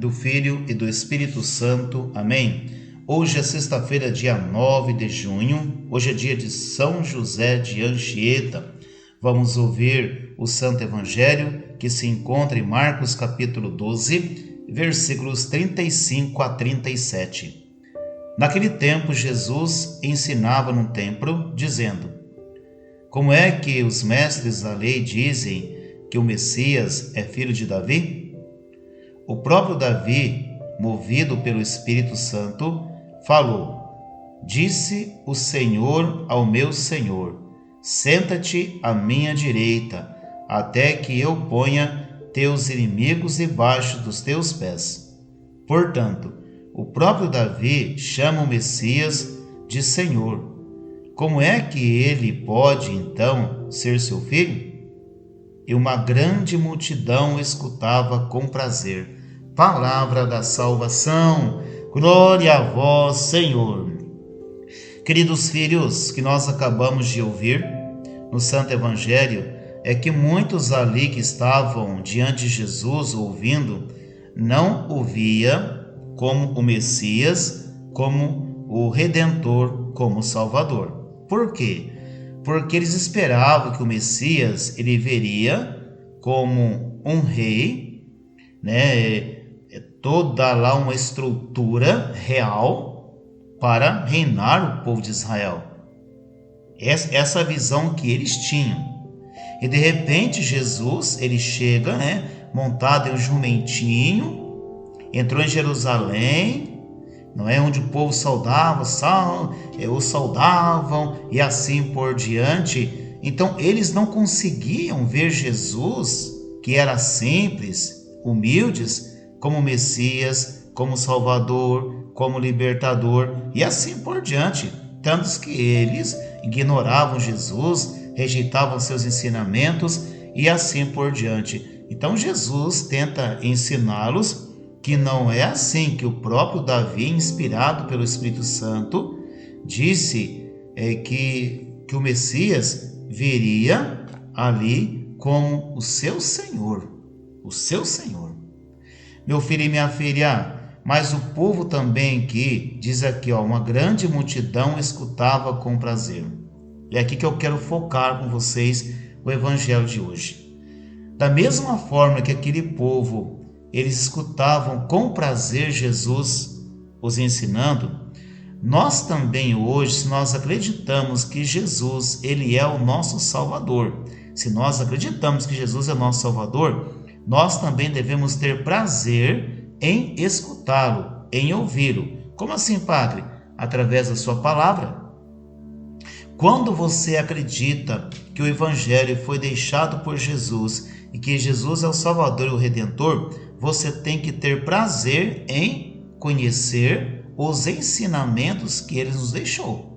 do Filho e do Espírito Santo. Amém. Hoje é sexta-feira, dia 9 de junho. Hoje é dia de São José de Anchieta. Vamos ouvir o Santo Evangelho que se encontra em Marcos capítulo 12, versículos 35 a 37. Naquele tempo, Jesus ensinava no templo, dizendo: Como é que os mestres da lei dizem que o Messias é filho de Davi? O próprio Davi, movido pelo Espírito Santo, falou: Disse o Senhor ao meu Senhor: Senta-te à minha direita, até que eu ponha teus inimigos debaixo dos teus pés. Portanto, o próprio Davi chama o Messias de Senhor. Como é que ele pode, então, ser seu filho? E uma grande multidão escutava com prazer. Palavra da salvação. Glória a vós, Senhor. Queridos filhos, que nós acabamos de ouvir no Santo Evangelho, é que muitos ali que estavam diante de Jesus ouvindo, não o via como o Messias, como o Redentor, como o Salvador. Por quê? Porque eles esperavam que o Messias ele viria como um rei, toda lá uma estrutura real para reinar o povo de Israel. Essa visão que eles tinham. E de repente Jesus ele chega, montado em um jumentinho, entrou em Jerusalém, não é, onde o povo o saudavam e assim por diante. Então eles não conseguiam ver Jesus, que era simples, humildes, como Messias, como Salvador, como Libertador e assim por diante. Tantos que eles ignoravam Jesus, rejeitavam seus ensinamentos e assim por diante. Então Jesus tenta ensiná-los que não é assim, que o próprio Davi, inspirado pelo Espírito Santo, disse que o Messias viria ali como o seu Senhor, o seu Senhor. Meu filho e minha filha, mas o povo também que, diz aqui, uma grande multidão escutava com prazer. É aqui que eu quero focar com vocês o Evangelho de hoje. Da mesma forma que aquele povo, eles escutavam com prazer Jesus os ensinando, nós também hoje, se nós acreditamos que Jesus ele é o nosso Salvador, se nós acreditamos que Jesus é o nosso Salvador, nós também devemos ter prazer em escutá-lo, em ouvi-lo. Como assim, Padre? Através da sua palavra. Quando você acredita que o Evangelho foi deixado por Jesus e que Jesus é o Salvador e o Redentor, você tem que ter prazer em conhecer os ensinamentos que ele nos deixou.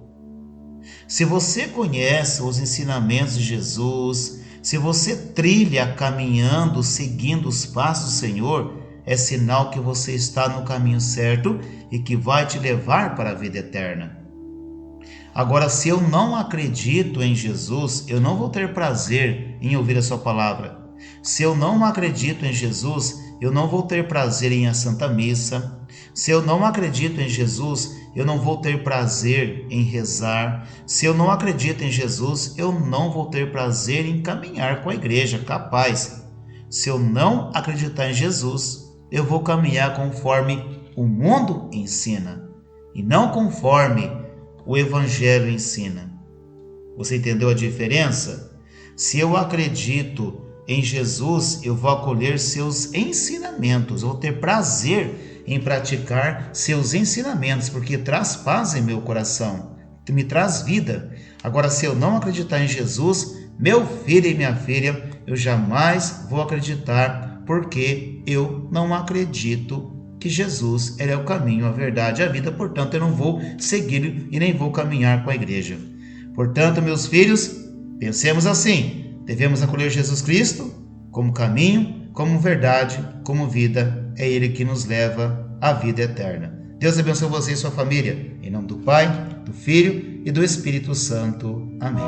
Se você conhece os ensinamentos de Jesus, se você trilha caminhando, seguindo os passos do Senhor, é sinal que você está no caminho certo e que vai te levar para a vida eterna. Agora, se eu não acredito em Jesus, eu não vou ter prazer em ouvir a sua palavra. Se eu não acredito em Jesus, eu não vou ter prazer em a Santa Missa. Se eu não acredito em Jesus, eu não vou ter prazer em rezar. Se eu não acredito em Jesus, eu não vou ter prazer em caminhar com a igreja, capaz. Se eu não acreditar em Jesus, eu vou caminhar conforme o mundo ensina e não conforme o Evangelho ensina. Você entendeu a diferença? Se eu acredito em Jesus, eu vou acolher seus ensinamentos, eu vou ter prazer em praticar seus ensinamentos, porque traz paz em meu coração, me traz vida. Agora, se eu não acreditar em Jesus, meu filho e minha filha, eu jamais vou acreditar, porque eu não acredito que Jesus ele é o caminho, a verdade e a vida, portanto eu não vou seguir e nem vou caminhar com a igreja. Portanto, meus filhos, pensemos assim: devemos acolher Jesus Cristo como caminho, como verdade, como vida. É Ele que nos leva à vida eterna. Deus abençoe você e sua família. Em nome do Pai, do Filho e do Espírito Santo. Amém.